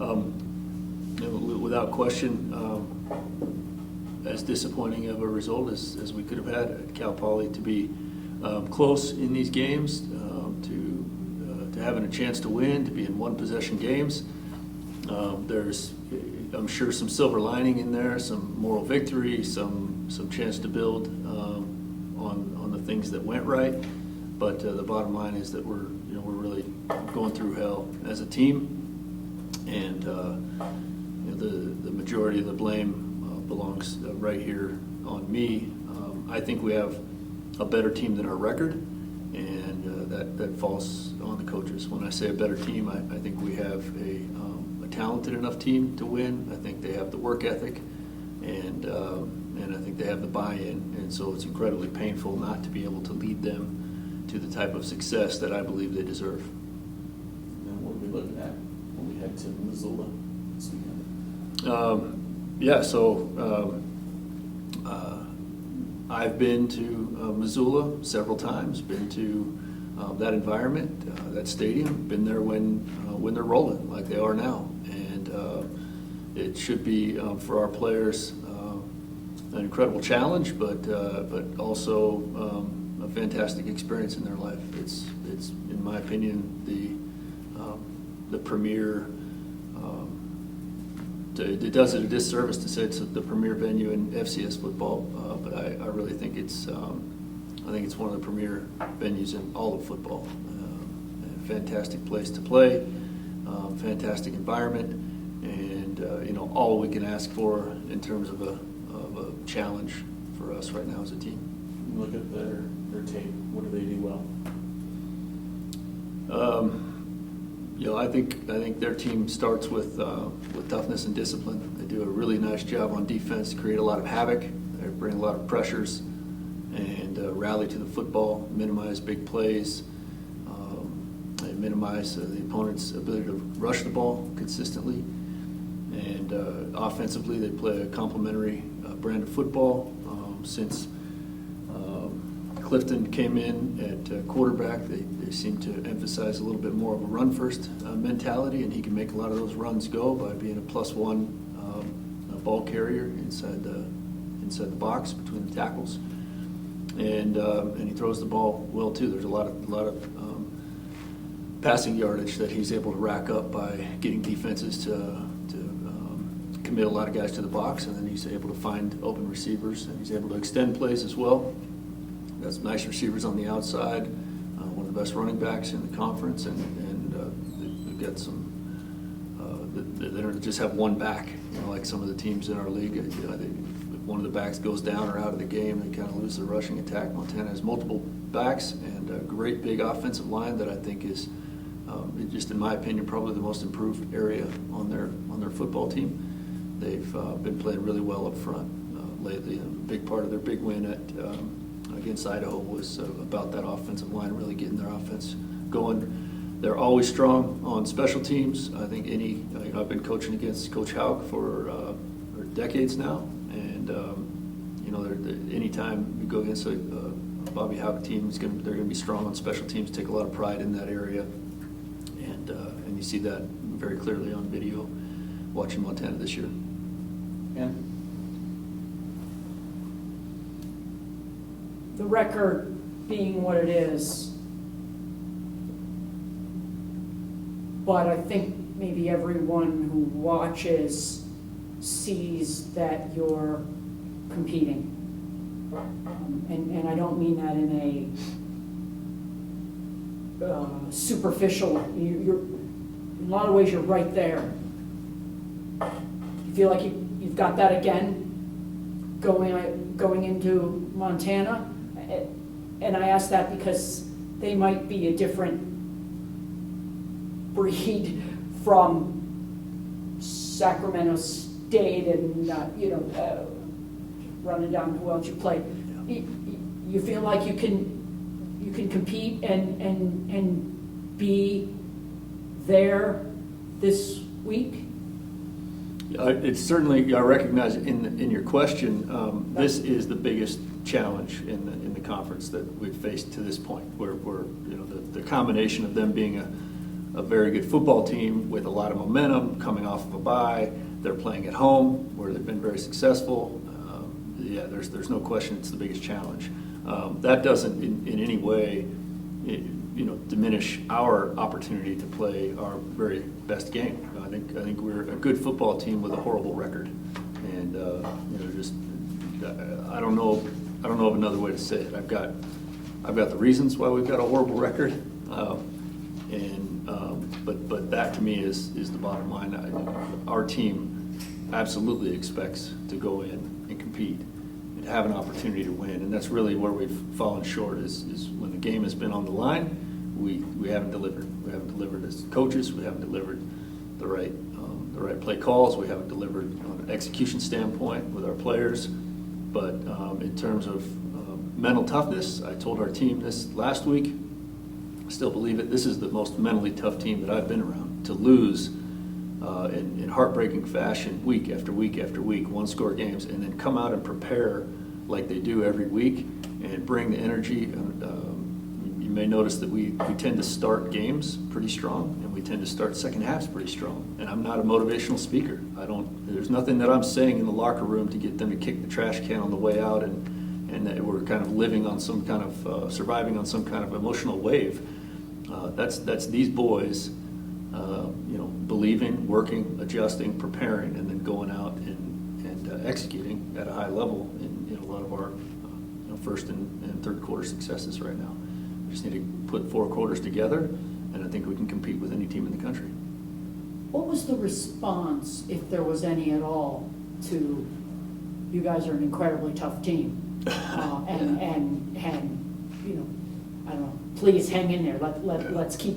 Without question, as disappointing of a result as we could have had at Cal Poly, to be close in these games, to having a chance to win, to be in one-possession games. There's, I'm sure, some silver lining in there, some moral victory, some chance to build on the things that went right. But the bottom line is that we're really going through hell as a team, and the majority of the blame belongs right here on me. I think we have a better team than our record, and that falls on the coaches. When I say a better team, I think we have a talented enough team to win. I think they have the work ethic, and I think they have the buy-in, and so it's incredibly painful not to be able to lead them to the type of success that I believe they deserve. And what are we looking at when we head to Missoula this weekend? I've been to Missoula several times, been to that environment, that stadium, been there when they're rolling like they are now. And it should be, for our players, an incredible challenge, but also a fantastic experience in their life. It's in my opinion, the premier. It does it a disservice to say it's the premier venue in FCS football, but I really think it's one of the premier venues in all of football. A fantastic place to play, fantastic environment, and all we can ask for in terms of a challenge for us right now as a team. Look at their tape. What do they do well? I think their team starts with toughness and discipline. They do a really nice job on defense, create a lot of havoc. They bring a lot of pressures and rally to the football, minimize big plays. They minimize the opponent's ability to rush the ball consistently. And offensively, they play a complementary brand of football. Since Clifton came in at quarterback, they seem to emphasize a little bit more of a run-first mentality, and he can make a lot of those runs go by being a +1 ball carrier inside the box between the tackles, and he throws the ball well too. There's a lot of passing yardage that he's able to rack up by getting defenses to commit a lot of guys to the box, and then he's able to find open receivers, and he's able to extend plays as well. Got some nice receivers on the outside, one of the best running backs in the conference, and they've got some. They don't just have one back, like some of the teams in our league. If one of the backs goes down or out of the game, they kind of lose the rushing attack. Montana has multiple backs and a great big offensive line that I think is, just in my opinion, probably the most improved area on their football team. They've been playing really well up front lately, and a big part of their big win against Idaho was about that offensive line really getting their offense going. They're always strong on special teams. I think I've been coaching against Coach Hauk for decades now, and anytime we go against a Bobby Hauk team, they're going to be strong on special teams. Take a lot of pride in that area, and you see that very clearly on video watching Montana this year. And the record being what it is, but I think maybe everyone who watches sees that you're competing. And I don't mean that in a superficial, you're, in a lot of ways you're right there. You feel like you've got that again going into Montana? And I ask that because they might be a different breed from Sacramento State and, running down who else you play. You feel like you can compete and be there this week? It's certainly, I recognize in your question, this is the biggest challenge in the conference that we've faced to this point, where the combination of them being a very good football team with a lot of momentum coming off of a bye. They're playing at home where they've been very successful. Yeah, there's no question it's the biggest challenge. That doesn't in any way, diminish our opportunity to play our very best game. I think we're a good football team with a horrible record, and just I don't know of another way to say it. I've got the reasons why we've got a horrible record, but that to me is the bottom line. Our team absolutely expects to go in and compete and have an opportunity to win, and that's really where we've fallen short. Is when the game has been on the line, we haven't delivered. We haven't delivered as coaches. We haven't delivered the right play calls. We haven't delivered on an execution standpoint with our players. But in terms of mental toughness, I told our team this last week. I still believe it. This is the most mentally tough team that I've been around. To lose in heartbreaking fashion week after week after week, one-score games, and then come out and prepare like they do every week and bring the energy. You may notice that we tend to start games pretty strong, and we tend to start second halves pretty strong. And I'm not a motivational speaker. There's nothing that I'm saying in the locker room to get them to kick the trash can on the way out, and that we're kind of living on some kind of surviving on some kind of emotional wave. That's these boys, believing, working, adjusting, preparing, and then going out and executing at a high level in a lot of our first and third quarter successes right now. We just need to put 4 quarters together, and I think we can compete with any team in the country. What was the response, if there was any at all, to you guys are an incredibly tough team, and I don't know, please hang in there. Let's keep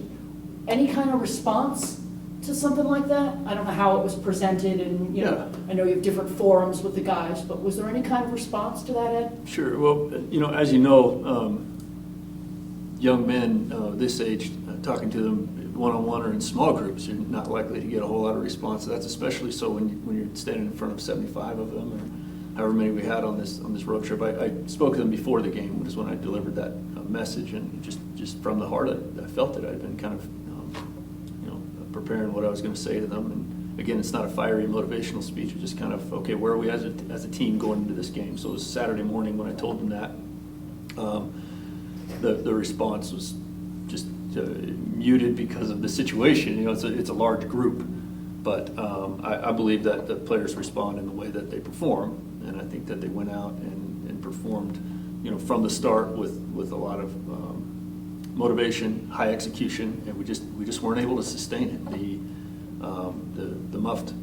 any kind of response to something like that? I don't know how it was presented, and I know you have different forums with the guys, but was there any kind of response to that, Ed? Sure. Well, as you know, young men this age, talking to them one-on-one or in small groups, you're not likely to get a whole lot of response. That's especially so when you're standing in front of 75 of them, or however many we had on this road trip. I spoke to them before the game, which is when I delivered that message, and just from the heart, I felt it. I'd been kind of preparing what I was going to say to them. And again, it's not a fiery motivational speech. It's just kind of, okay, where are we as a team going into this game? So it was Saturday morning when I told them that. The response was just muted because of the situation. It's a large group, but I believe that the players respond in the way that they perform, and I think that they went out and performed, from the start with a lot of motivation, high execution, and we just weren't able to sustain it. The muffed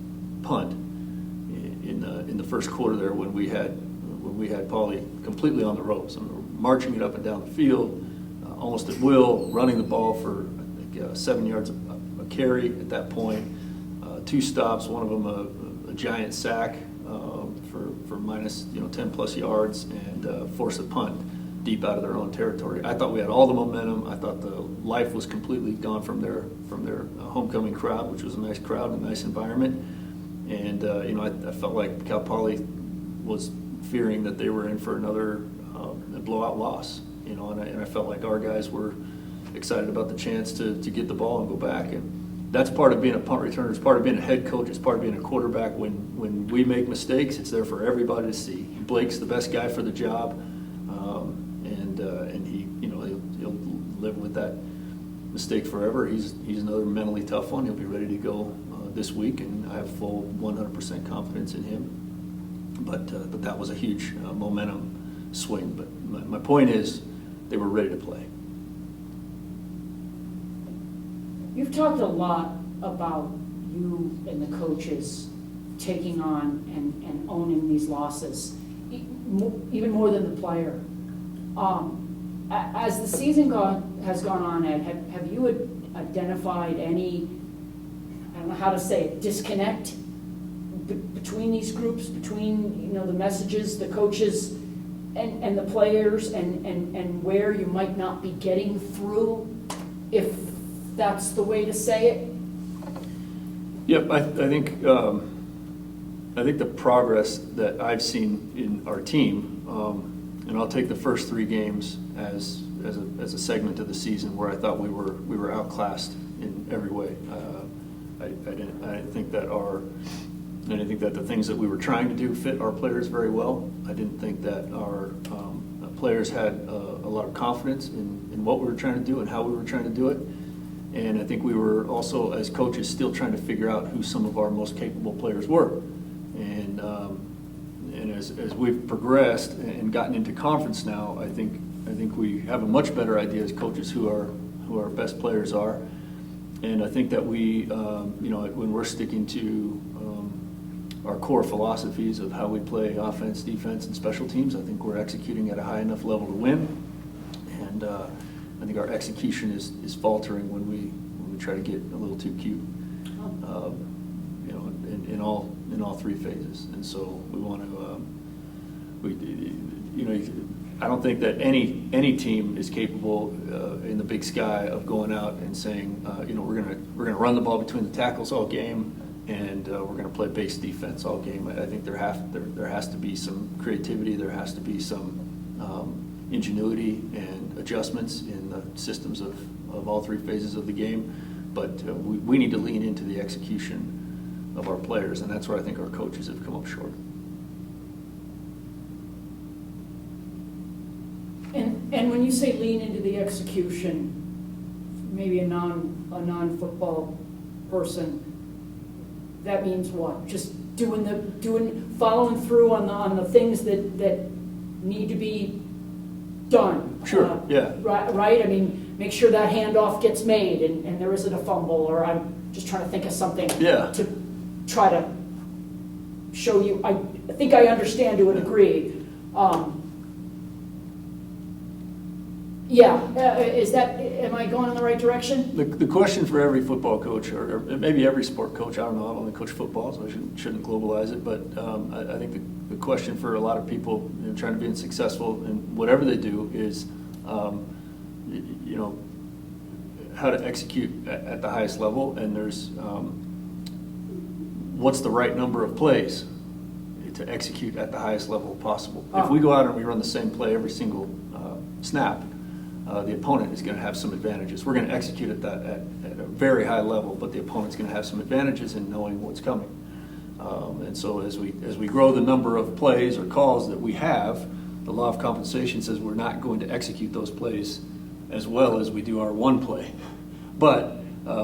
punt in the first quarter there, when we had Paulie completely on the ropes, and we were marching it up and down the field, almost at will, running the ball for I think 7 yards a carry at that point, 2 stops, one of them a giant sack for minus 10 plus yards, and force a punt deep out of their own territory. I thought we had all the momentum. I thought the life was completely gone from their homecoming crowd, which was a nice crowd and a nice environment. And I felt like Cal Poly was fearing that they were in for another blowout loss. And I felt like our guys were excited about the chance to get the ball and go back. And that's part of being a punt returner. It's part of being a head coach. It's part of being a quarterback. When we make mistakes, it's there for everybody to see. Blake's the best guy for the job. And he'll live with that mistake forever. He's another mentally tough one. He'll be ready to go this week, and I have full 100% confidence in him. But that was a huge momentum swing. But my point is, they were ready to play. You've talked a lot about you and the coaches taking on and owning these losses, even more than the player. As the season has gone on, Ed, have you identified any, I don't know how to say it, disconnect between these groups, between the messages, the coaches, and the players, and where you might not be getting through, if that's the way to say it? Yep, I think the progress that I've seen in our team, and I'll take the first 3 games as a segment of the season where I thought we were outclassed in every way. I didn't think that the things that we were trying to do fit our players very well. I didn't think that our players had a lot of confidence in what we were trying to do and how we were trying to do it. And I think we were also, as coaches, still trying to figure out who some of our most capable players were. And as we've progressed and gotten into conference now, I think we have a much better idea as coaches who our best players are. And I think that we, when we're sticking to our core philosophies of how we play offense, defense, and special teams, I think we're executing at a high enough level to win. And I think our execution is faltering when we try to get a little too cute, in all three phases. And so we want to, I don't think that any team is capable in the Big Sky of going out and saying, we're gonna run the ball between the tackles all game, and we're gonna play base defense all game. I think there has to be some creativity. There has to be some ingenuity and adjustments in the systems of all three phases of the game. But we need to lean into the execution of our players, and that's where I think our coaches have come up short. And when you say lean into the execution, maybe a non-football person, that means what? Just following through on the things that need to be done. Sure. Yeah. Right. I mean, make sure that handoff gets made and there isn't a fumble, or I'm just trying to think of something to try to show you. I think I understand to a degree. Am I going in the right direction? The question for every football coach, or maybe every sport coach, I don't know, I've only coached football, so I shouldn't globalize it, but I think the question for a lot of people trying to be successful in whatever they do is, how to execute at the highest level, and there's what's the right number of plays to execute at the highest level possible. If we go out and we run the same play every single snap, the opponent is going to have some advantages. We're going to execute at a very high level, but the opponent's going to have some advantages in knowing what's coming. And so as we grow the number of plays or calls that we have, the law of compensation says we're not going to execute those plays as well as we do our one play. But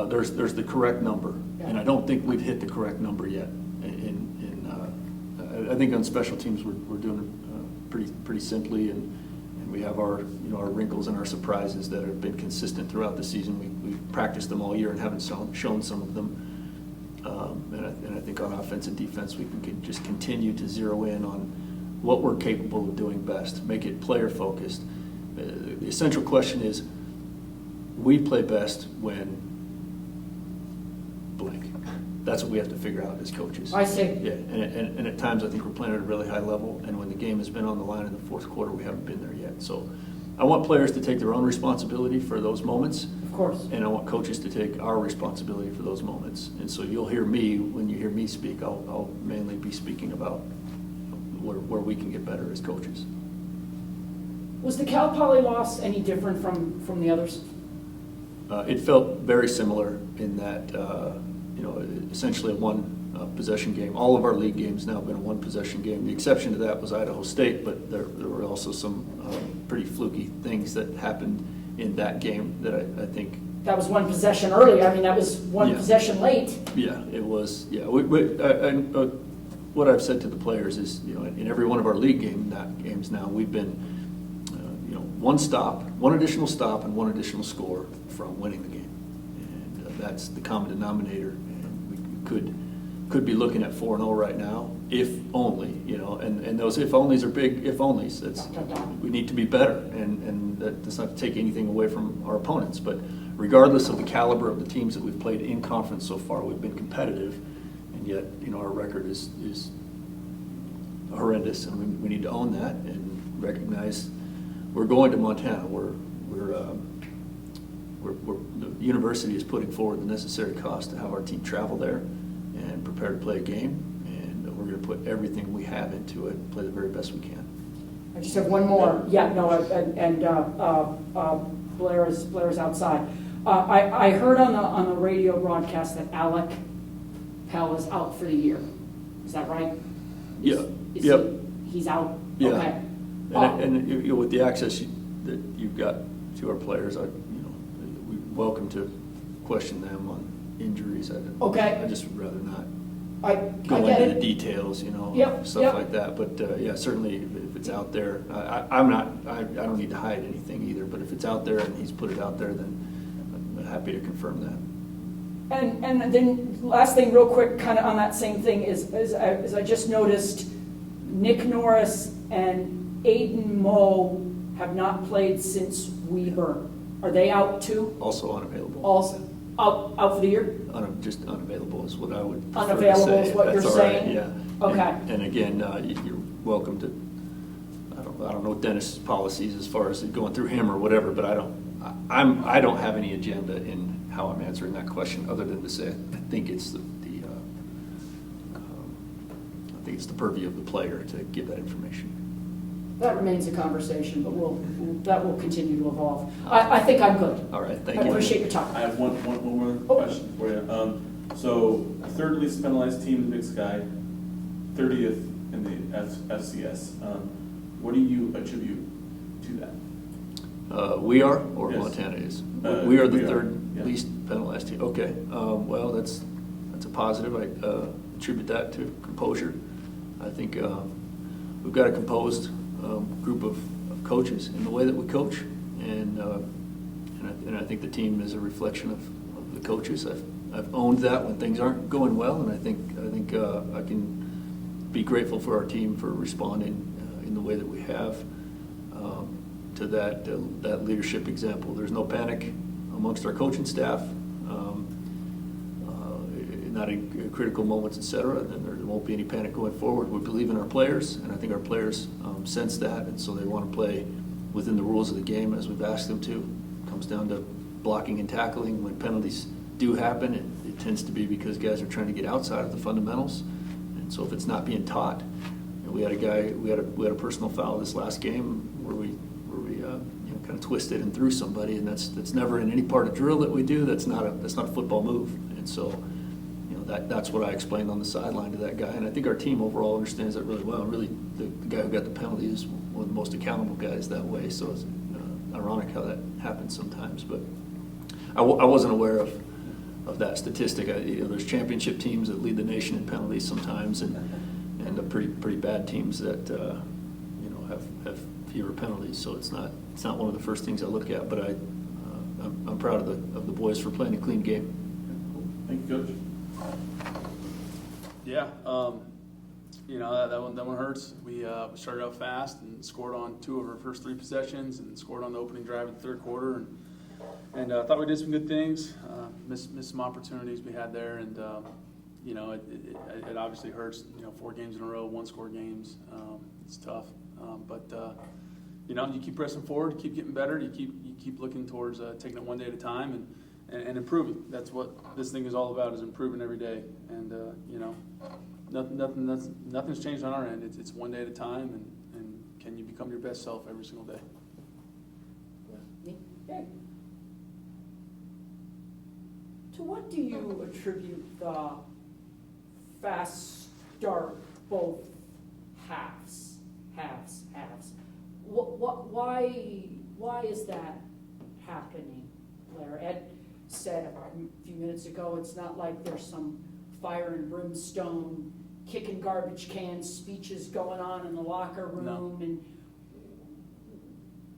there's the correct number, and I don't think we've hit the correct number yet. I think on special teams we're doing it pretty simply, and we have our wrinkles and our surprises that have been consistent throughout the season. We've practiced them all year and haven't shown some of them. And I think on offense and defense we can just continue to zero in on what we're capable of doing best, make it player focused. The essential question is, we play best when blank. That's what we have to figure out as coaches. I see. Yeah, and at times I think we're playing at a really high level, and when the game has been on the line in the fourth quarter, we haven't been there yet. So I want players to take their own responsibility for those moments. Of course. And I want coaches to take our responsibility for those moments. And so you'll hear me, when you hear me speak, I'll mainly be speaking about where we can get better as coaches. Was the Cal Poly loss any different from the others? It felt very similar in that, essentially a one possession game. All of our league games now have been a one possession game. The exception to that was Idaho State, but there were also some pretty fluky things that happened in that game that I think. That was one possession early. I mean, that was one possession late. Yeah, it was. Yeah, what I've said to the players is, in every one of our league games now, we've been, one additional stop, and one additional score from winning the game, and that's the common denominator. And we could be looking at 4-0 right now, if only, and those if onlys are big if onlys. We need to be better, and that's not to take anything away from our opponents, but regardless of the caliber of the teams that we've played in conference so far, we've been competitive, and yet our record is horrendous, and we need to own that and recognize we're going to Montana. The university is putting forward the necessary cost to have our team travel there and prepare to play a game, and we're going to put everything we have into it and play the very best we can. I just have one more. Yeah, no, and Blair is outside. I heard on the radio broadcast that Alec Pell is out for the year. Is that right? Yeah. Is Yep. He's out? Yeah. Okay. And you know, with the access that you've got to our players, we're welcome to question them on injuries. Okay. I just would rather not I go get into the it. details, Yep, stuff yep. like that. But yeah, certainly if it's out there, I don't need to hide anything either. But if it's out there and he's put it out there, then I'm happy to confirm that. And then last thing, real quick, kind of on that same thing is I just noticed Nick Norris and Aiden Moe have not played since Weber. Are they out too? Also unavailable. Also out for the year? Just unavailable is what I would prefer Unavailable to say. is what That's you're all right, saying? Yeah. Okay. And again, you're welcome to. I don't know Dennis' policies as far as going through him or whatever, but I don't have any agenda in how I'm answering that question other than to say I think it's I think it's the purview of the player to give that information. That remains a conversation, but that will continue to evolve. I think I'm good. All right, thank I you. appreciate your time. I have one more question for you. So, third least penalized team in Big Sky, 30th in the FCS. What do you attribute to that? We are, or Yes. Montana is? We are the we are, third yeah. least penalized team. Okay, well, that's a positive. I attribute that to composure. I think we've got a composed group of coaches in the way that we coach, and I think the team is a reflection of the coaches. I've owned that when things aren't going well, and I think I can be grateful for our team for responding in the way that we have to that leadership example. There's no panic amongst our coaching staff. Not in critical moments, et cetera, and there won't be any panic going forward. We believe in our players, and I think our players sense that, and so they want to play within the rules of the game as we've asked them to. It comes down to blocking and tackling. When penalties do happen, it tends to be because guys are trying to get outside of the fundamentals, and so if it's not being taught, we had a personal foul this last game where we kind of twisted and threw somebody, and that's never in any part of drill that we do. That's not a football move, and so. That's what I explained on the sideline to that guy, and I think our team overall understands that really well. And really, the guy who got the penalty is one of the most accountable guys that way. So it's ironic how that happens sometimes. But I wasn't aware of that statistic. There's championship teams that lead the nation in penalties sometimes, and the pretty bad teams that have fewer penalties. So it's not one of the first things I look at. But I'm proud of the boys for playing a clean game. Thank you, Coach. Yeah, that one hurts. We started out fast and scored on 2 of our first 3 possessions and scored on the opening drive in the third quarter, and I thought we did some good things. Missed some opportunities we had there, and it obviously hurts. 4 games in a row, 1-score games. It's tough, but you keep pressing forward, you keep getting better, you keep looking towards taking it one day at a time and improving. That's what this thing is all about, is improving every day. And nothing's changed on our end. It's one day at a time, and can you become your best self every single day? Okay. To what do you attribute the fast start, both halves? Why is that happening, Blair? Ed said a few minutes ago, it's not like there's some fire and brimstone, kicking garbage cans, speeches going on in the locker room. No. And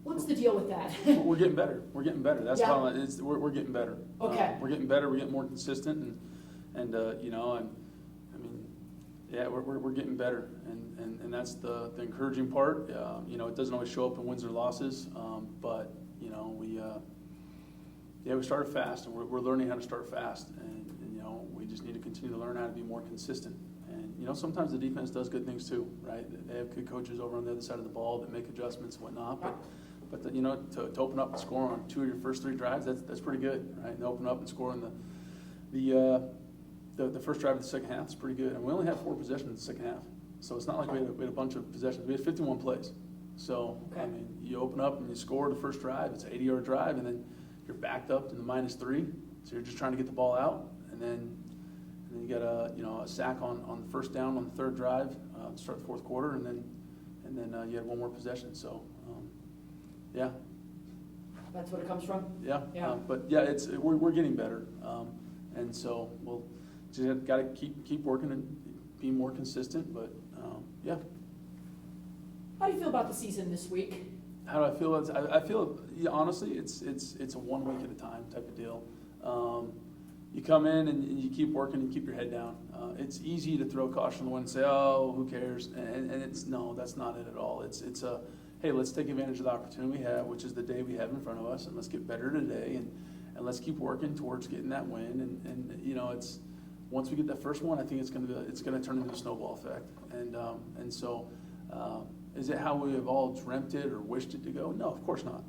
what's the deal with that? We're getting better. We're getting better. That's Yeah. why we're getting better. Okay. We're getting better. We're getting more consistent, and we're getting better, and that's the encouraging part. It doesn't always show up in wins or losses, but we started fast, and we're learning how to start fast, and we just need to continue to learn how to be more consistent. And sometimes the defense does good things too, right? They have good coaches over on the other side of the ball that make adjustments and whatnot, but to open up and score on 2 of your first 3 drives, that's pretty good, right? And to open up and score on the first drive of the second half is pretty good. And we only had 4 possessions in the second half, so it's not like we had a bunch of possessions. We had 51 plays. So Okay. you open up and you score the first drive. It's an 80-yard drive, and then you're backed up to the -3, so you're just trying to get the ball out, and then you get a sack on the first down on the third drive to start the fourth quarter, and then you had one more possession. So yeah. That's what it comes from? Yeah, Yeah. but yeah, we're getting better, and so we'll just got to keep working and be more consistent. But yeah. How do you feel about the season this week? How do I feel? I feel, yeah, honestly, it's a 1 week at a time type of deal. You come in and you keep working and keep your head down. It's easy to throw caution to the wind and say, "Oh, who cares?" And it's no, that's not it at all. It's a hey, let's take advantage of the opportunity we have, which is the day we have in front of us, and let's get better today, and let's keep working towards getting that win. And it's once we get that first one, I think it's gonna turn into a snowball effect. And so, is it how we have all dreamt it or wished it to go? No, of course not.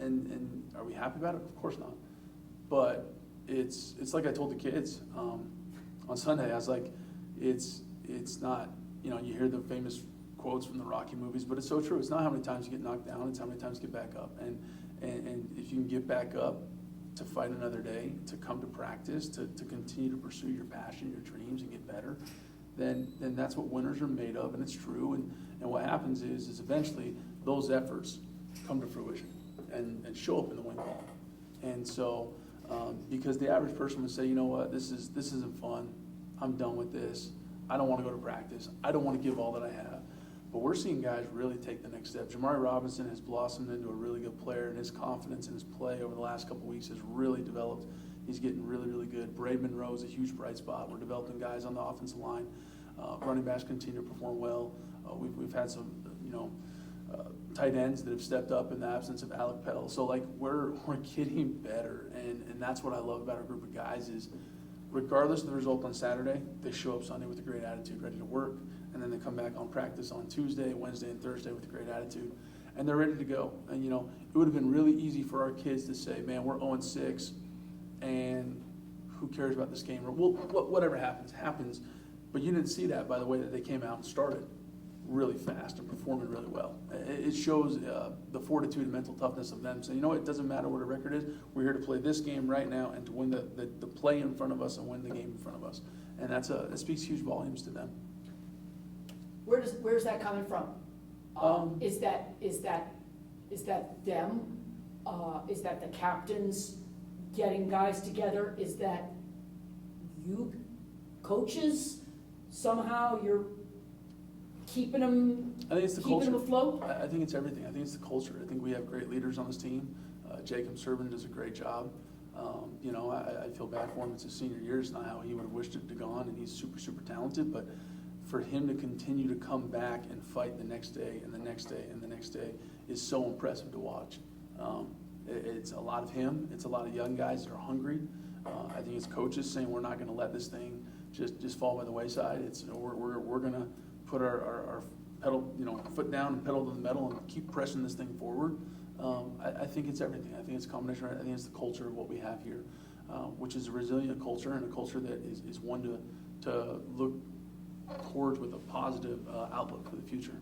And are we happy about it? Of course not. But it's like I told the kids on Sunday. I was like, it's not, you hear the famous quotes from the Rocky movies, but it's so true. It's not how many times you get knocked down, it's how many times you get back up. And if you can get back up to fight another day, to come to practice, to continue to pursue your passion, your dreams, and get better, then that's what winners are made of, and it's true. And what happens is eventually those efforts come to fruition and show up in the win column. And so, because the average person would say, you know what, this isn't fun. I'm done with this. I don't want to go to practice. I don't want to give all that I have. But we're seeing guys really take the next step. Jamari Robinson has blossomed into a really good player, and his confidence in his play over the last couple of weeks has really developed. He's getting really, really good. Braid Monroe is a huge bright spot. We're developing guys on the offensive line. Running backs continue to perform well. We've had some, tight ends that have stepped up in the absence of Alec Pell. So we're getting better, and that's what I love about our group of guys is regardless of the result on Saturday, they show up Sunday with a great attitude, ready to work, and then they come back on practice on Tuesday, Wednesday, and Thursday with a great attitude, and they're ready to go. And it would have been really easy for our kids to say, man, we're 0-6, and who cares about this game? Or whatever happens. But you didn't see that by the way that they came out and started really fast and performing really well. It shows the fortitude and mental toughness of them saying, it doesn't matter what a record is. We're here to play this game right now and to win the play in front of us and win the game in front of us. And that speaks huge volumes to them. Where's that coming from? Is that them? Is that the captains getting guys together? Is that you coaches? Somehow you're keeping them, I think it's the culture. afloat? I think it's everything. I think it's the culture. I think we have great leaders on this team. Jacob Serban does a great job. I feel bad for him. It's his senior year. It's not how he would have wished it to gone, and he's super, super talented. But for him to continue to come back and fight the next day and the next day and the next day is so impressive to watch. It's a lot of him. It's a lot of young guys that are hungry. I think it's coaches saying we're not going to let this thing just fall by the wayside. It's we're going to put our pedal, foot down and pedal to the metal and keep pressing this thing forward. I think it's everything. I think it's a combination. I think it's the culture of what we have here, which is a resilient culture and a culture that is one to look towards with a positive outlook for the future.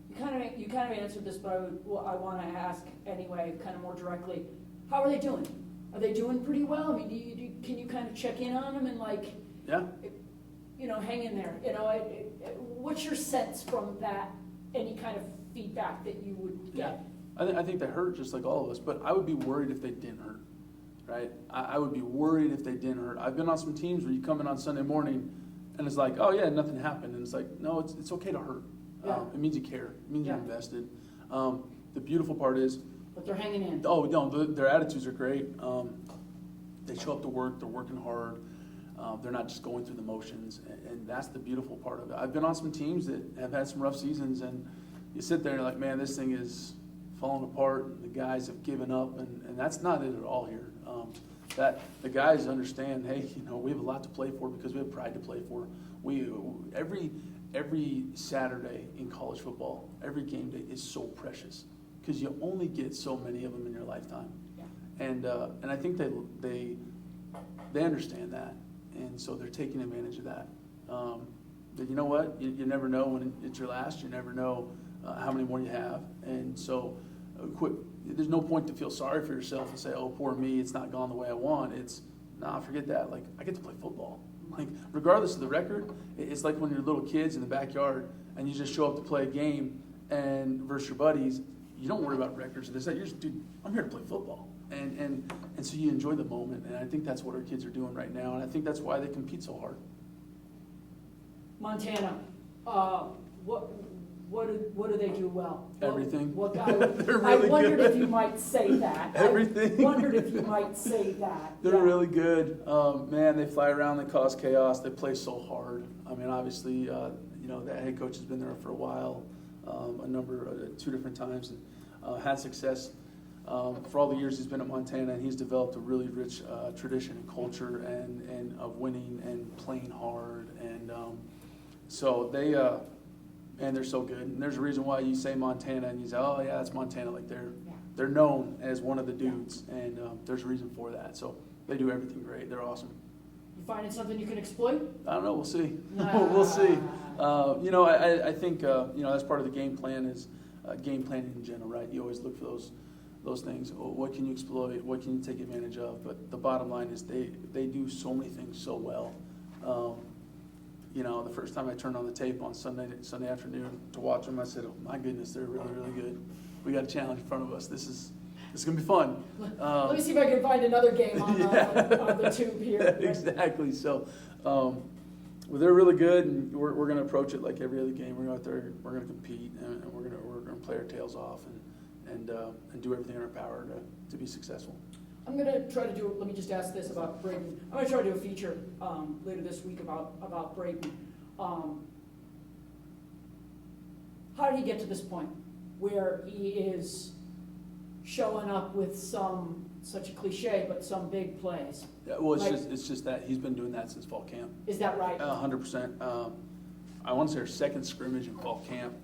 You kind of answered this, but I want to ask anyway, kind of more directly. How are they doing? Are they doing pretty well? I mean, can you kind of check in on them and Yeah. Hang in there? What's your sense from that? Any kind of feedback that you would get? I think they hurt just like all of us, but I would be worried if they didn't hurt, right? I would be worried if they didn't hurt. I've been on some teams where you come in on Sunday morning and it's like, oh yeah, nothing happened. And it's like, no, it's okay to hurt. Yeah. It means you care. It means Yeah. you're invested. The beautiful part is, But they're hanging in. oh no, their attitudes are great. They show up to work. They're working hard. They're not just going through the motions, and that's the beautiful part of it. I've been on some teams that have had some rough seasons, and you sit there and you're like, man, this thing is falling apart, and the guys have given up, and that's not it at all here. That the guys understand, hey, we have a lot to play for because we have pride to play for. Every Saturday in college football, every game day is so precious because you only get so many of them in your lifetime. Yeah. And I think they understand that, and so they're taking advantage of that. But you know what? You never know when it's your last. You never know how many more you have, and so quit there's no point to feel sorry for yourself and say, oh, poor me, it's not gone the way I want. It's, nah, forget that. Like, I get to play football. Like, regardless of the record, it's like when you're little kids in the backyard and you just show up to play a game and versus your buddies, you don't worry about records or this, that. You're just, dude, I'm here to play football. And so you enjoy the moment. And I think that's what our kids are doing right now. And I think that's why they compete so hard. Montana, what do they do well? Everything. I really wondered good. if you might say that. Everything. I wondered if you might say that. They're Yeah. really good. Man, they fly around, they cause chaos, they play so hard. I mean, obviously, that head coach has been there for a while, two different times, and had success for all the years he's been at Montana, and he's developed a really rich tradition and culture and of winning and playing hard. And so they're so good. And there's a reason why you say Montana and you say, oh yeah, that's Montana. Like they're known as one of the dudes, and there's a reason for that. So they do everything great. They're awesome. You finding something you can exploit? I don't know. We'll see. We'll see. I think that's part of the game plan is game planning in general, right? You always look for those things. What can you exploit? What can you take advantage of? But the bottom line is they do so many things so well. The first time I turned on the tape on Sunday afternoon to watch them, I said, "Oh my goodness, they're really, really good. We got a challenge in front of us. This is gonna be fun." Let me see if I can find another game on the tube here. Exactly. So, they're really good, and we're gonna approach it like every other game. We're out there, we're gonna compete, and we're gonna play our tails off and do everything in our power to be successful. I'm going to try to do, let me just ask this about Braden. I'm going to try to do a feature later this week about Braden. How did he get to this point where he is showing up with such a cliche, but some big plays? Yeah, well, it's just that he's been doing that since fall camp. Is that right? 100%. I want to say our second scrimmage in fall camp,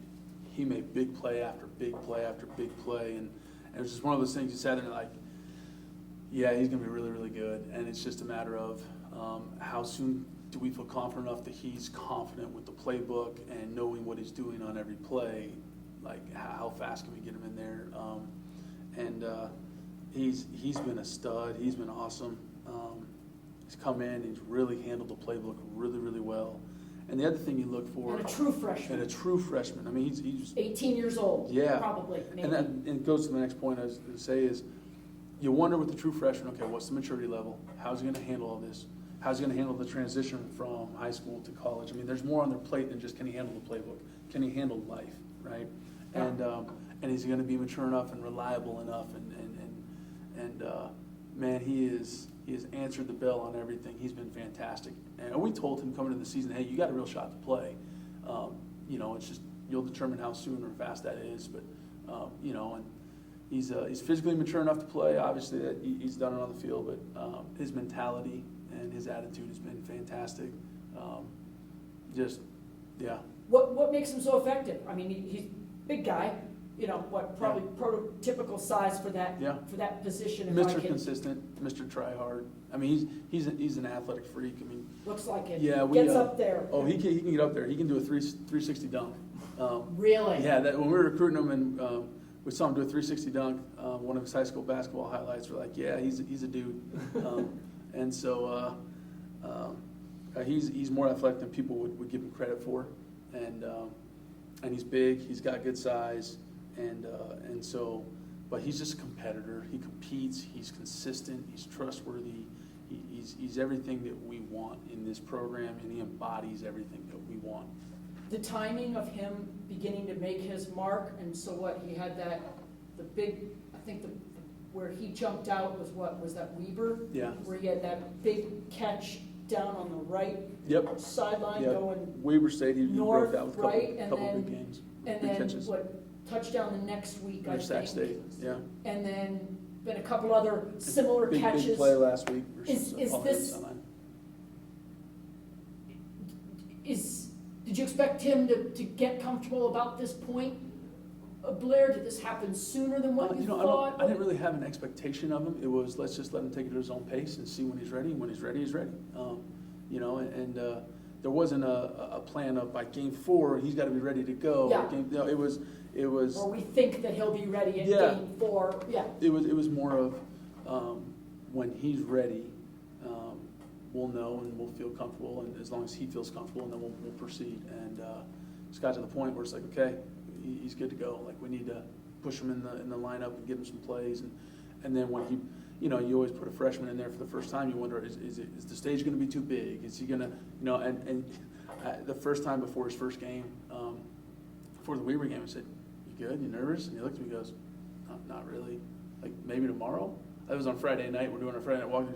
he made big play after big play after big play, and it was just one of those things you sat there and like, yeah, he's going to be really, really good. And it's just a matter of how soon do we feel confident enough that he's confident with the playbook and knowing what he's doing on every play. Like, how fast can we get him in there? He's been a stud. He's been awesome. He's come in. He's really handled the playbook really, really well. And the other thing you look for... And a true freshman. And a true freshman. I mean, he's 18 years old. Yeah. Probably. Maybe. And it goes to the next point I was going to say is, you wonder with the true freshman, okay, what's the maturity level? How's he going to handle all this? How's he going to handle the transition from high school to college? I mean, there's more on their plate than just can he handle the playbook? Can he handle life, right? Yeah. And is he going to be mature enough and reliable enough? Man, he has answered the bell on everything. He's been fantastic. And we told him coming into the season, hey, you got a real shot to play. It's just you'll determine how soon or fast that is, but and. He's physically mature enough to play. Obviously, that he's done it on the field, but his mentality and his attitude has been fantastic. What makes him so effective? I mean, he's a big guy. Probably prototypical size for that position. Mr. Consistent, Mr. Tryhard. I mean, he's an athletic freak. I mean, looks like it. Yeah, gets up there. Oh, he can get up there. He can do a 360 dunk. Really? Yeah. When we were recruiting him and. We saw him do a 360 dunk. One of his high school basketball highlights were like, yeah, he's a dude. And so he's more athletic than people would give him credit for. And he's big. He's got good size. But he's just a competitor. He competes. He's consistent. He's trustworthy. He's everything that we want in this program, and he embodies everything that we want. The timing of him beginning to make his mark, and so what, he had where he jumped out was that Weber? Yeah. Where he had that big catch down on the right sideline going Weber State, he broke north, that with a couple big games. And big then catches. touchdown the next week, I think. Sac State, yeah. And then been a couple other similar catches. Big play last week. Is this... Did you expect him to get comfortable about this point, Blair? Did this happen sooner than what you thought? I didn't really have an expectation of him. It was, let's just let him take it at his own pace and see when he's ready. And when he's ready, he's ready. there wasn't a plan of by game 4 he's got to be ready to go. Yeah. It was Or we think that he'll be ready in Yeah. game 4, yeah. it was more of when he's ready, we'll know and we'll feel comfortable, and as long as he feels comfortable, and then we'll proceed. And it's got to the point where it's like, okay, he's good to go. Like, we need to push him in the lineup and give him some plays, and then when he, you always put a freshman in there for the first time, you wonder, is the stage going to be too big? Is he going to, and the first time before his first game, before the Weaver game, I said, "You good? You nervous?" And he looked at me and goes, "Not really. Like, maybe tomorrow." That was on Friday night. We're doing a Friday night walk.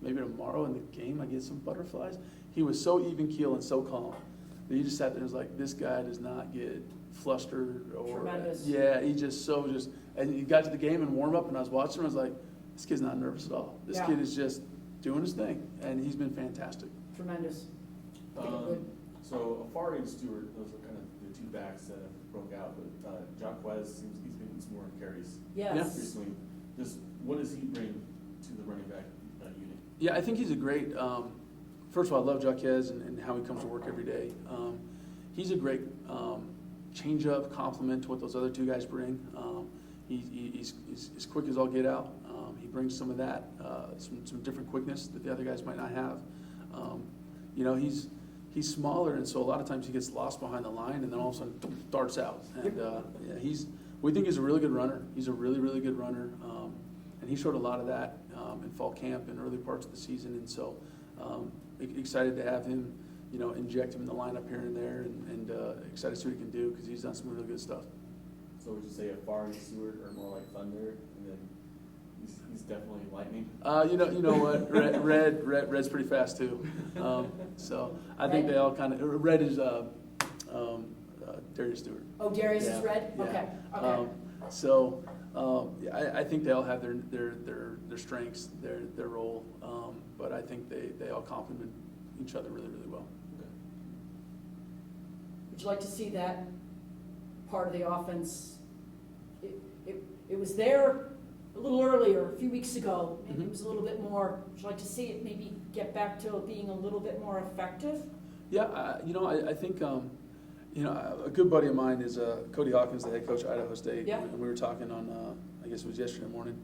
Maybe tomorrow in the game I get some butterflies. He was so even keel and so calm that he just sat there and was like, this guy does not get flustered or Tremendous. yeah, he just and he got to the game and warm up, and I was watching him. I was like, this kid's not nervous at all. This Yeah. kid is just doing his thing, and he's been fantastic. Tremendous. So Afari and Stewart, those are kind of the two backs that have broke out, but Jacquez seems he's getting some more carries Yes. recently. Just what does he bring to the running back unit? Yeah, I think he's a great. First of all, I love Jaquez and how he comes to work every day. He's a great change-up complement to what those other two guys bring. He's as quick as all get out. He brings some of that, some different quickness that the other guys might not have. He's smaller, and so a lot of times he gets lost behind the line, and then all of a sudden darts out. And we think he's a really good runner. He's a really, really good runner, and he showed a lot of that in fall camp and early parts of the season. And so excited to have him, inject him in the lineup here and there, and excited to see what he can do because he's done some really good stuff. So would you say Afari and Stewart are more like thunder, and then he's definitely lightning? You know what? Red's pretty fast too. So I think they all kind of. Red is Darius Stewart. Oh, Darius Yeah, is red? yeah. Okay. I think they all have their strengths, their role, but I think they all complement each other really, really well. Okay. Would you like to see that part of the offense? It was there a little earlier, a few weeks ago. Maybe it was a little bit more. Would you like to see it maybe get back to being a little bit more effective? Yeah, I think a good buddy of mine is Cody Hawkins, the head coach at Idaho State. Yeah. And we were talking on, I guess it was yesterday morning,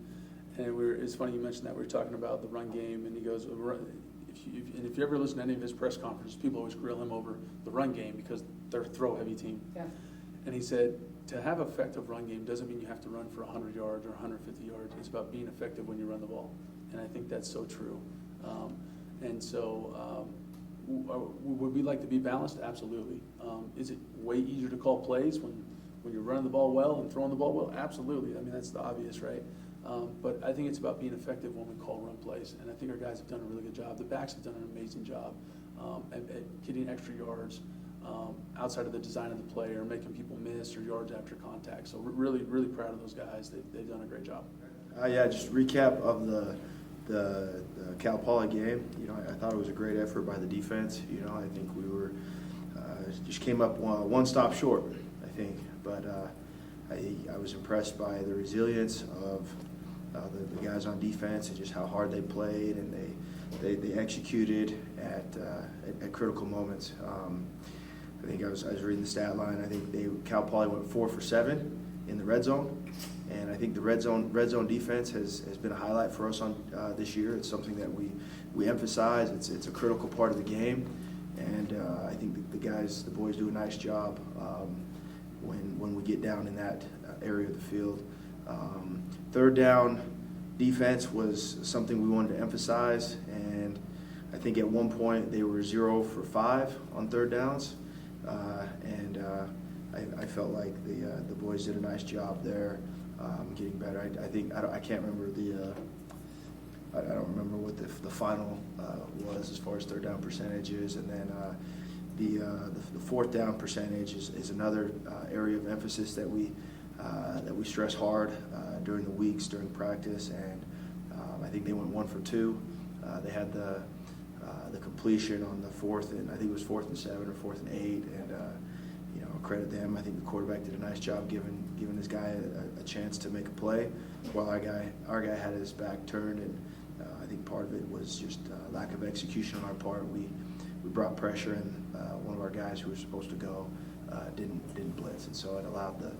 and it's funny you mentioned that. We were talking about the run game, and he goes, if you ever listen to any of his press conferences, people always grill him over the run game because they're a throw-heavy team. Yeah. And he said, to have an effective run game doesn't mean you have to run for 100 yards or 150 yards. It's about being effective when you run the ball. And I think that's so true. Would we like to be balanced? Absolutely. Is it way easier to call plays when you're running the ball well and throwing the ball well? Absolutely. I mean, that's the obvious, right? But I think it's about being effective when we call run plays. And I think our guys have done a really good job. The backs have done an amazing job at getting extra yards outside of the design of the play or making people miss or yards after contact. So we're really, really proud of those guys. They've done a great job. Just recap of the Cal Poly game. I thought it was a great effort by the defense. I think we were just came up one stop short, I think. But I was impressed by the resilience of the guys on defense and just how hard they played, and they executed at critical moments. I think I was reading the stat line. I think Cal Poly went 4 for 7 in the red zone, and I think the red zone defense has been a highlight for us on this year. It's something that we emphasize. It's a critical part of the game, and I think the boys do a nice job when we get down in that area of the field. Third down defense was something we wanted to emphasize, and I think at one point they were 0 for 5 on third downs. I felt like the boys did a nice job there, getting better. I can't remember I don't remember what the final was as far as third down percentages, and then the fourth down percentage is another area of emphasis that we stress hard during the weeks during practice, and I think they went 1 for 2. They had the completion on the fourth, and I think it was 4th and 7 or 4th and 8, and credit them. I think the quarterback did a nice job giving this guy a chance to make a play, while our guy had his back turned, and I think part of it was just lack of execution on our part. We we brought pressure, and one of our guys who was supposed to go didn't blitz, and so it allowed the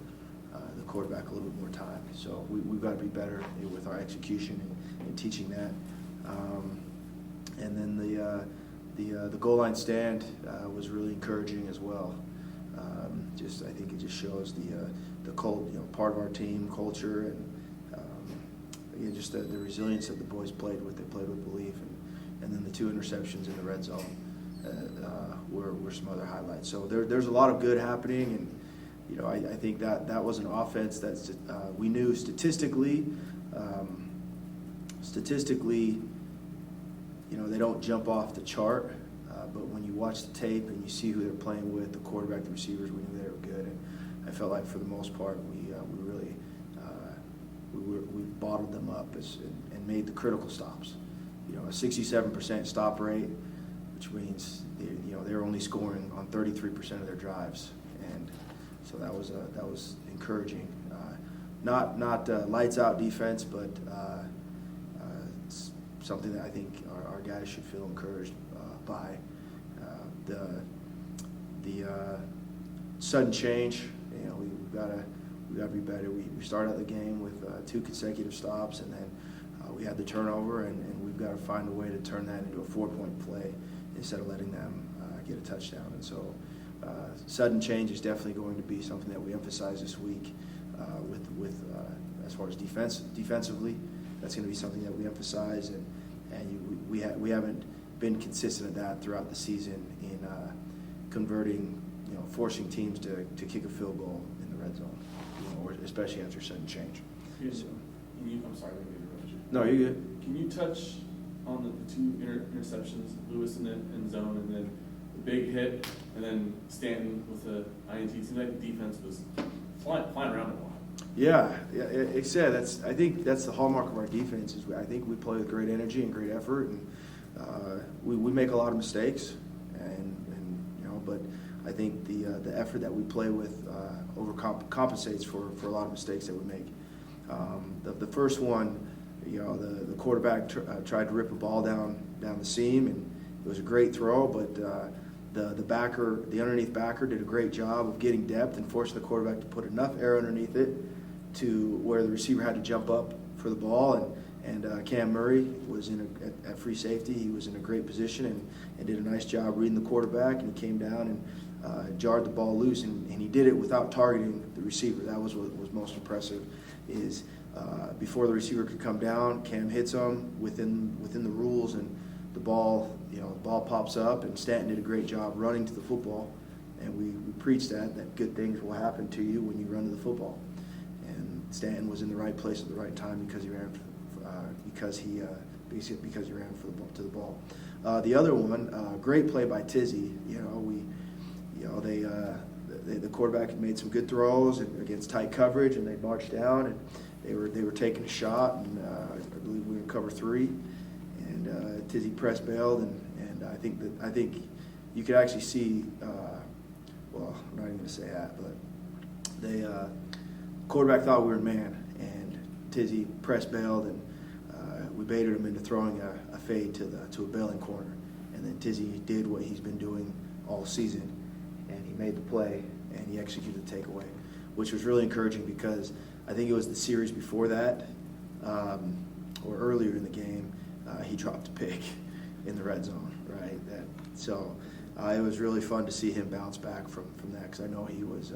quarterback a little bit more time. So we've got to be better with our execution and teaching that. And then the goal line stand was really encouraging as well. I think it just shows the part of our team culture, and again, just the resilience that the boys played with. They played with belief, and then the 2 interceptions in the red zone were some other highlights. So there's a lot of good happening, and I think that was an offense that we knew statistically. They don't jump off the chart, but when you watch the tape and you see who they're playing with, the quarterback, the receivers, we knew they were good. And I felt like for the most part, we really we bottled them up and made the critical stops. A 67% stop rate, which means they're only scoring on 33% of their drives, and so that was encouraging. Not lights out defense, but it's something that I think our guys should feel encouraged by. The sudden change, we've got to be better. We started out the game with 2 consecutive stops, and then we had the turnover, and we've got to find a way to turn that into a 4-point play instead of letting them get a touchdown. And so sudden change is definitely going to be something that we emphasize this week with as far as defensively. That's going to be something that we emphasize, and we haven't been consistent at that throughout the season in converting, forcing teams to kick a field goal in the red zone, or especially after sudden change. So, I'm sorry, I interrupted you. no, you're good. Can you touch on the 2 interceptions, Lewis in the end zone, and then the big hit, and then Stanton with the INT? It seems like the defense was flying around a lot. Yeah, I think that's the hallmark of our defense. Is I think we play with great energy and great effort, and we make a lot of mistakes, but I think the effort that we play with compensates for a lot of mistakes that we make. The first one, the quarterback tried to rip a ball down the seam, and it was a great throw, but the underneath backer did a great job of getting depth and forcing the quarterback to put enough air underneath it to where the receiver had to jump up for the ball, and Cam Murray was at free safety. He was in a great position and did a nice job reading the quarterback, and he came down and jarred the ball loose, and he did it without targeting the receiver. That was what was most impressive. Is before the receiver could come down, Cam hits him within the rules, and the ball pops up, and Stanton did a great job running to the football, and we preach that good things will happen to you when you run to the football. And Stanton was in the right place at the right time because he ran to the ball. The other one, great play by Tizzy. The quarterback had made some good throws against tight coverage, and they marched down, and they were taking a shot, and I believe we were in cover 3, and Tizzy press bailed, and I think you could actually see. Well, I'm not even going to say that, but the quarterback thought we were in man, and Tizzy press bailed, and we baited him into throwing a fade to a bailing corner, and then Tizzy did what he's been doing all season, and he made the play, and he executed the takeaway, which was really encouraging because I think it was the series before that, or earlier in the game, he dropped a pick in the red zone, right? So it was really fun to see him bounce back from that, because I know he was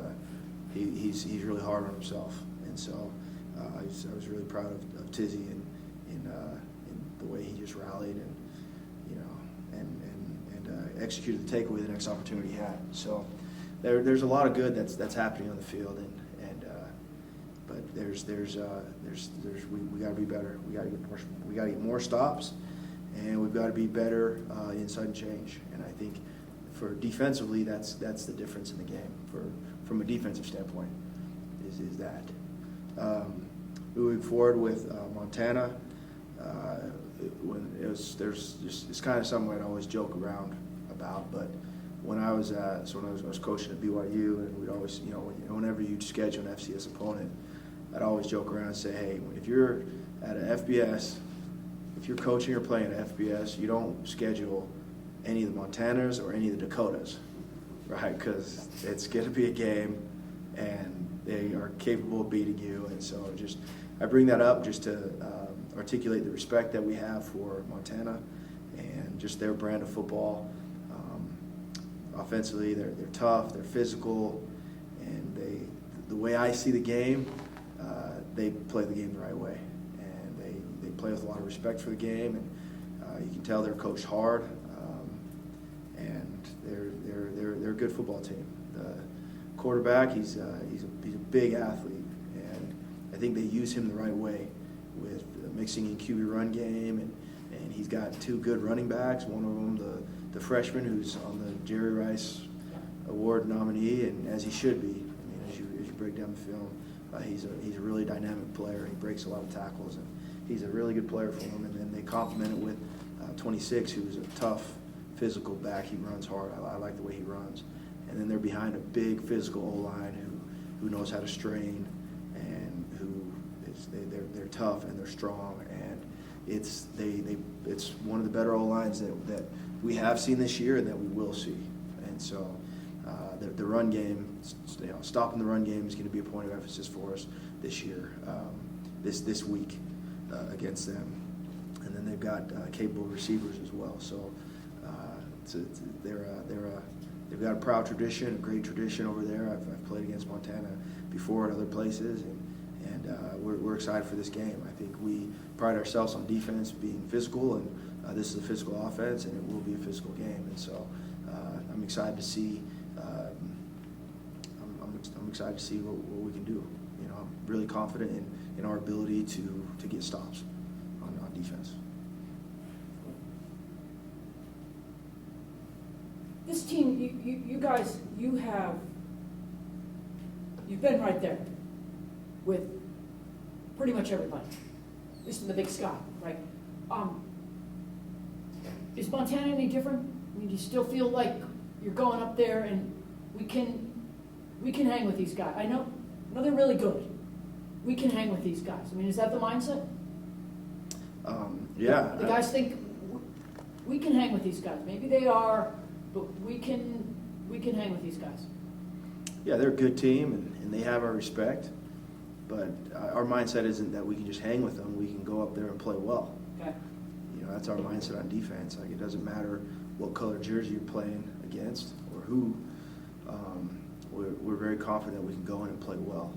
he's really hard on himself, and so I was really proud of Tizzy in the way he just rallied and executed the takeaway the next opportunity he had. So there's a lot of good that's happening on the field, but we got to be better. We got to get more stops, and we've got to be better in sudden change. And I think for defensively, that's the difference in the game from a defensive standpoint. Is that moving forward with Montana? It's kind of something I'd always joke around about, but when I was coaching at BYU, and we'd always, whenever you schedule an FCS opponent, I'd always joke around and say, hey, if you're at an FBS, if you're coaching or playing at FBS, you don't schedule any of the Montanas or any of the Dakotas, right? Because it's going to be a game, and they are capable of beating you. And so I bring that up just to articulate the respect that we have for Montana and just their brand of football. Offensively, they're tough, they're physical, and the way I see the game, they play the game the right way, and they play with a lot of respect for the game, and you can tell they're coached hard, and they're a good football team. The quarterback, he's a big athlete, and I think they use him the right way with mixing in QB run game, and he's got two good running backs. One of them, the freshman who's on the Jerry Rice Award nominee, and as he should be. I mean, as you break down the film, he's a really dynamic player. He breaks a lot of tackles, and he's a really good player for them. And then they complement it with 26, who's a tough, physical back. He runs hard. I like the way he runs. And then they're behind a big physical O-line who knows how to strain, and they're tough and they're strong, and it's one of the better O-lines that we have seen this year and that we will see. And so the run game, stopping the run game is going to be a point of emphasis for us this year, this week against them. And then they've got capable receivers as well. So they've got a proud tradition, a great tradition over there. I've played against Montana before at other places, and we're excited for this game. I think we pride ourselves on defense being physical, and this is a physical offense, and it will be a physical game. And so I'm excited to see. I'm excited to see what we can do. You know, I'm really confident in our ability to get stops on defense. This team, you guys, you've been right there with pretty much everybody, at least in the Big Sky, right? Is Montana any different? I mean, do you still feel like you're going up there and we can hang with these guys? I know they're really good. We can hang with these guys. I mean, is that the mindset? Yeah. The guys think we can hang with these guys. Maybe they are, but we can hang with these guys. Yeah, they're a good team, and they have our respect. But our mindset isn't that we can just hang with them. We can go up there and play well. Okay. You know, that's our mindset on defense. Like, it doesn't matter what color jersey you're playing against or who. We're very confident we can go in and play well,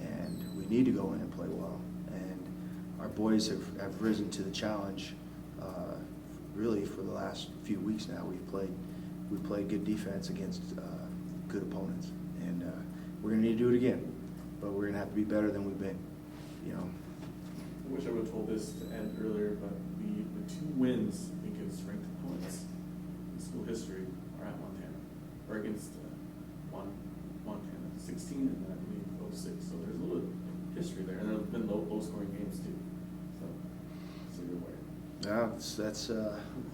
and we need to go in and play well. And our boys have risen to the challenge. Really, for the last few weeks now, we've played good defense against good opponents, and we're going to need to do it again. But we're going to have to be better than we've been. You know. I wish I would have told this to end earlier, but the two wins against ranked opponents in school history are at Montana, or against Montana 16 and then I believe 06. So there's a little history there, and there have been low-scoring games too. So you're aware. Yeah, that's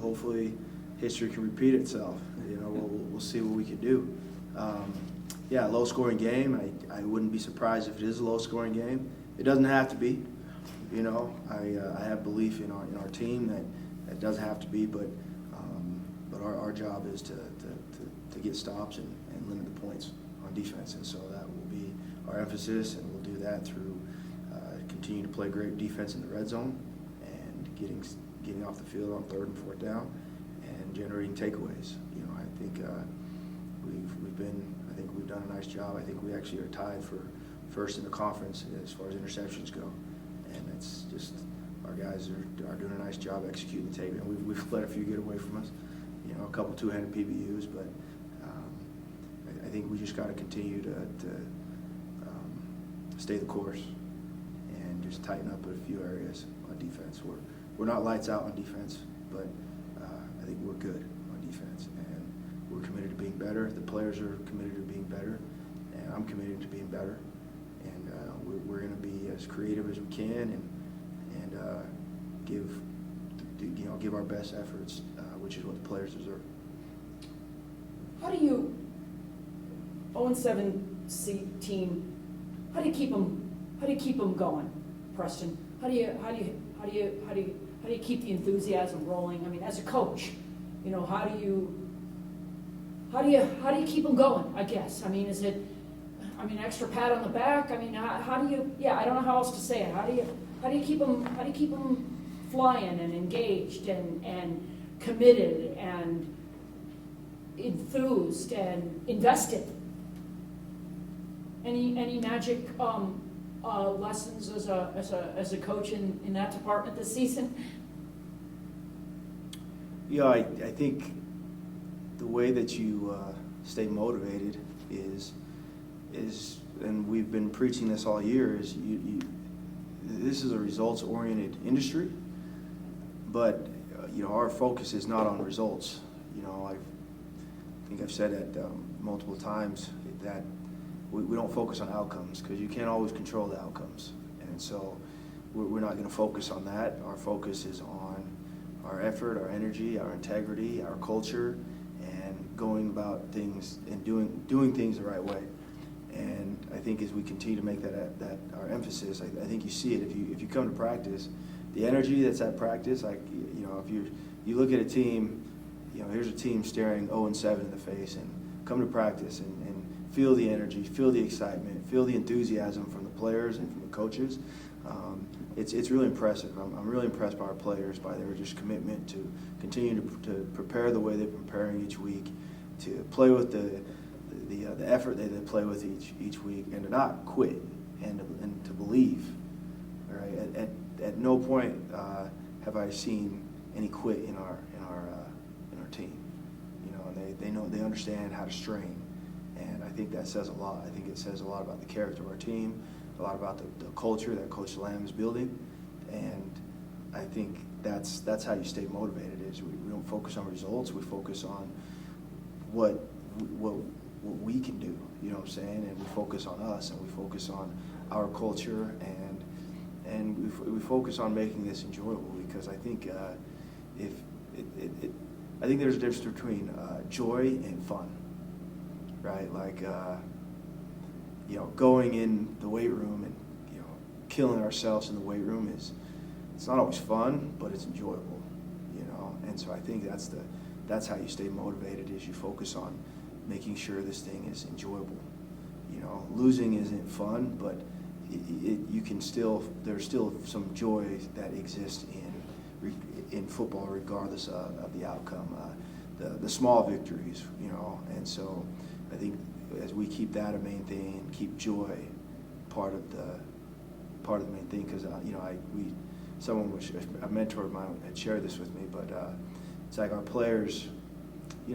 hopefully history can repeat itself. You know, we'll see what we can do. Yeah, low-scoring game. I wouldn't be surprised if it is a low-scoring game. It doesn't have to be. You know, I have belief in our team that it doesn't have to be, but our job is to get stops and limit the points on defense, and so that will be our emphasis, and we'll do that through continue to play great defense in the red zone and getting off the field on 3rd and 4th down and generating takeaways. You know, I think we've done a nice job. I think we actually are tied for first in the conference as far as interceptions go, and it's just our guys are doing a nice job executing the tape. And we've let a few get away from us, you know, a couple two-handed PBUs, but I think we just got to continue to stay the course and just tighten up a few areas on defense. We're not lights out on defense, but I think we're good on defense, and we're committed to being better. The players are committed to being better, and I'm committed to being better. And we're going to be as creative as we can and give our best efforts, which is what the players deserve. How do you 0-7 team? How do you keep them going, Preston? How do you keep the enthusiasm rolling? I mean, as a coach, You know, how do you keep them going, I guess? I mean, is it, extra pat on the back? I mean, how do you, yeah, I don't know how else to say it. How do you keep them flying and engaged and committed and enthused and invested? Any magic lessons as a coach in that department this season? Yeah, I think the way that you stay motivated is, and we've been preaching this all year, is this is a results-oriented industry, but our focus is not on results. I think I've said that multiple times, that we don't focus on outcomes, because you can't always control the outcomes, and so we're not going to focus on that. Our focus is on our effort, our energy, our integrity, our culture, and going about things and doing things the right way. And I think as we continue to make that our emphasis, I think you see it if you come to practice, the energy that's at practice. Like if you look at a team, here's a team staring 0-7 in the face, and come to practice and feel the energy, feel the excitement, feel the enthusiasm from the players and from the coaches. It's really impressive. I'm really impressed by our players, by their just commitment to continue to prepare the way they're preparing each week, to play with the effort that they play with each week, and to not quit, and to believe. All right, at no point have I seen any quit in our team. And they know, they understand how to strain, and I think that says a lot. I think it says a lot about the character of our team, a lot about the culture that Coach Lamb is building, and I think that's how you stay motivated. Is we don't focus on results, we focus on what we can do, you know what I'm saying, and we focus on us, and we focus on our culture, and we focus on making this enjoyable, because I think I think there's a difference between joy and fun, right? Like going in the weight room and killing ourselves in the weight room it's not always fun, but it's enjoyable, and so I think that's how you stay motivated, is you focus on making sure this thing is enjoyable. Losing isn't fun, but there's still some joy that exists in football, regardless of the outcome, the small victories, and so I think as we keep that a main thing and keep joy part of the main thing, because a mentor of mine had shared this with me, but it's like our players.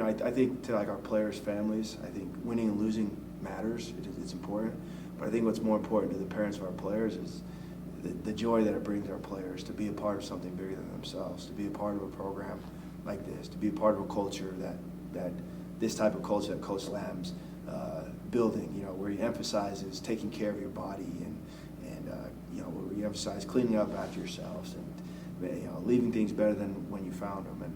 I think to our players' families, I think winning and losing matters. It's important, but I think what's more important to the parents of our players is the joy that it brings our players to be a part of something bigger than themselves, to be a part of a program like this, to be a part of a culture that this type of culture that Coach Lamb's building, where he emphasizes taking care of your body and where he emphasizes cleaning up after yourselves and leaving things better than when you found them. And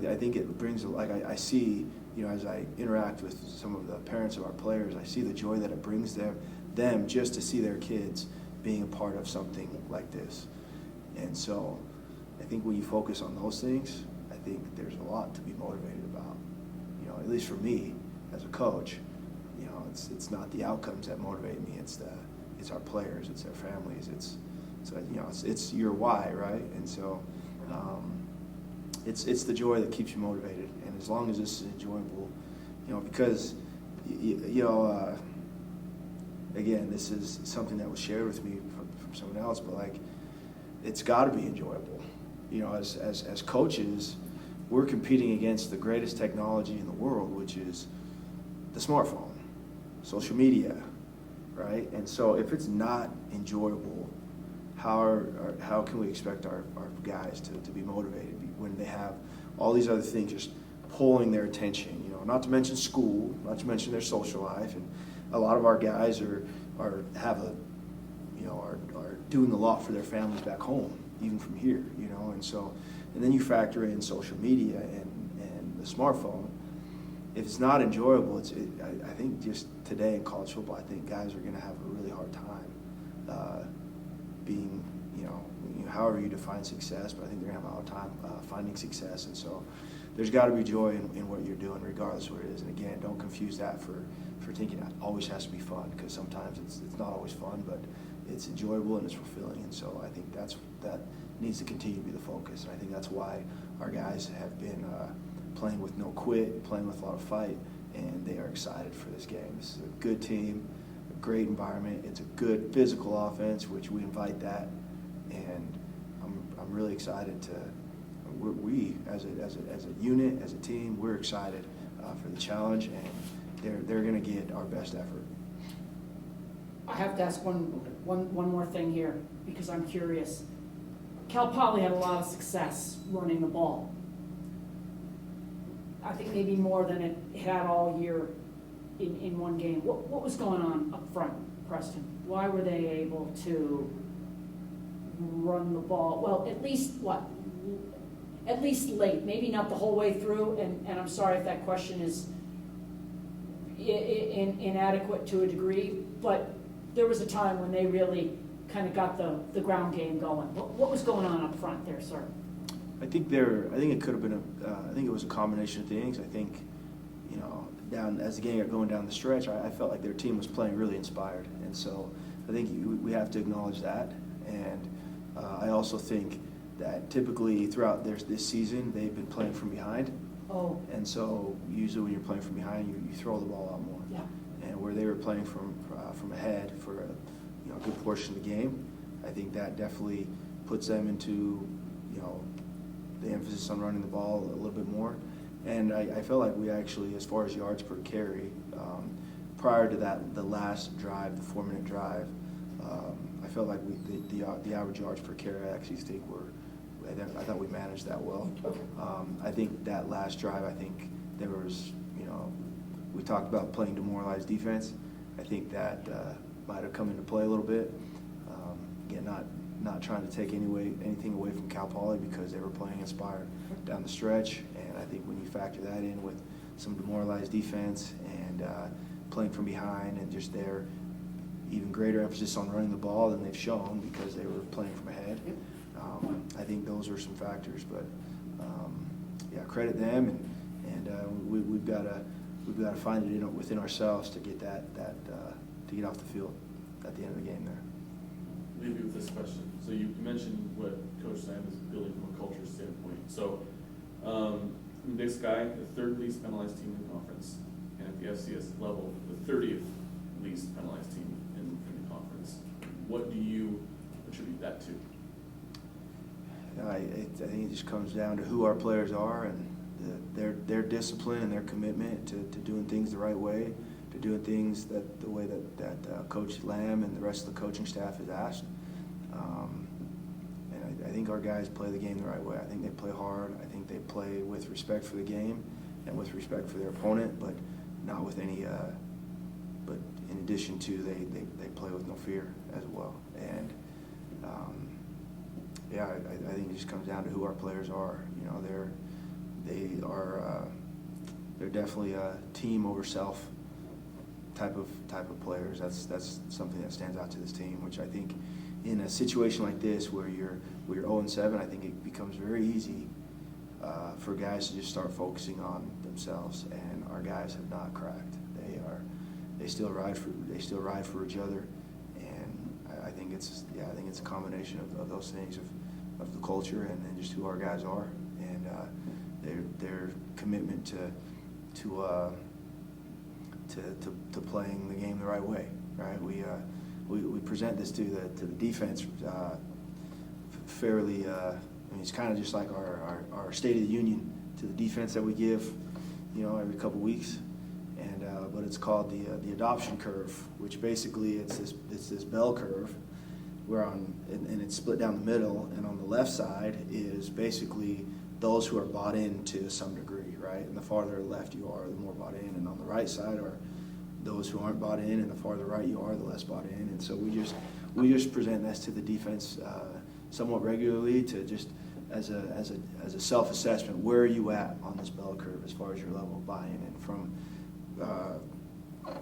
I think it brings, I see, as I interact with some of the parents of our players, I see the joy that it brings them just to see their kids being a part of something like this. And so I think when you focus on those things, I think there's a lot to be motivated about. At least for me as a coach, it's not the outcomes that motivate me. It's our players, it's their families, it's your why, right? And so it's the joy that keeps you motivated. And as long as this is enjoyable, because again, this is something that was shared with me from someone else, but it's got to be enjoyable. As coaches, we're competing against the greatest technology in the world, which is the smartphone, social media, right? And so if it's not enjoyable, how can we expect our guys to be motivated when they have all these other things just pulling their attention? Not to mention school, not to mention their social life, and a lot of our guys are doing a lot for their families back home, even from here, and then you factor in social media and the smartphone. If it's not enjoyable, I think just today in college football, I think guys are going to have a really hard time being, however you define success, but I think they're going to have a hard time finding success. And so there's got to be joy in what you're doing, regardless of what it is. And again, don't confuse that for thinking it always has to be fun, because sometimes it's not always fun, but it's enjoyable and it's fulfilling. And so I think that needs to continue to be the focus. And I think that's why our guys have been playing with no quit, playing with a lot of fight, and they are excited for this game. This is a good team, a great environment. It's a good physical offense, which we invite that. And I'm really excited to. We as a unit, as a team, we're excited for the challenge, and they're going to get our best effort. I have to ask one more thing here, because I'm curious. Cal Poly had a lot of success running the ball. I think maybe more than it had all year in one game. What was going on up front, Preston? Why were they able to run the ball? Well, at least late, maybe not the whole way through, and I'm sorry if that question is inadequate to a degree, but there was a time when they really kind of got the ground game going. What was going on up front there, sir? I think it could have been I think it was a combination of things. I think, down as the game got going down the stretch, I felt like their team was playing really inspired, and so I think we have to acknowledge that. And I also think that typically throughout this season they've been playing from behind. Oh. And so usually when you're playing from behind, you throw the ball out more. Yeah. And where they were playing from ahead for a good portion of the game, I think that definitely puts them into the emphasis on running the ball a little bit more. And I felt like we actually, as far as yards per carry, prior to the last drive, the 4-minute drive, I felt like the average yards per carry I actually think I thought we managed that well. I think that last drive, I think there was, we talked about playing demoralized defense. I think that might have come into play a little bit. Again, not trying to take anything away from Cal Poly, because they were playing inspired down the stretch. And I think when you factor that in with some demoralized defense and playing from behind, and just their even greater emphasis on running the ball than they've shown because they were playing from ahead, I think those are some factors. But credit them, and we've got to find it within ourselves to get to get off the field at the end of the game there. Leave you with this question. So you mentioned what Coach Sam is building from a culture standpoint. So Big Sky, the third least penalized team in the conference, and at the FCS level, the 30th least penalized team in the conference. What do you attribute that to? I think it just comes down to who our players are and their discipline and their commitment to doing things the right way, to doing things the way that Coach Lamb and the rest of the coaching staff has asked. And I think our guys play the game the right way. I think they play hard. I think they play with respect for the game and with respect for their opponent, but not with any. But in addition to, they play with no fear as well. And I think it just comes down to who our players are. They're definitely a team over self type of players. That's something that stands out to this team, which I think in a situation like this where you're 0-7, I think it becomes very easy for guys to just start focusing on themselves. And our guys have not cracked. They still ride for each other. And I think it's a combination of those things of the culture and just who our guys are, and their commitment to playing the game the right way. Right? We present this to the defense fairly. It's kind of just like our State of the Union to the defense that we give, every couple weeks. And but it's called the adoption curve, which basically it's this bell curve. And it's split down the middle, and on the left side is basically those who are bought in to some degree, right? And the farther left you are, the more bought in. And on the right side are those who aren't bought in, and the farther right you are, the less bought in. And so we just present this to the defense somewhat regularly, to just as a self-assessment. Where are you at on this bell curve as far as your level of buy-in? And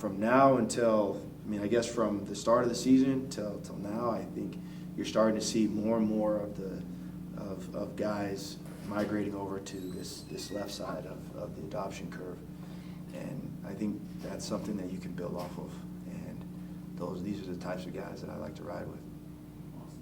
from now until, I guess from the start of the season till now, I think you're starting to see more and more of of guys migrating over to this left side of the adoption curve. And I think that's something that you can build off of. And these are the types of guys that I like to ride with.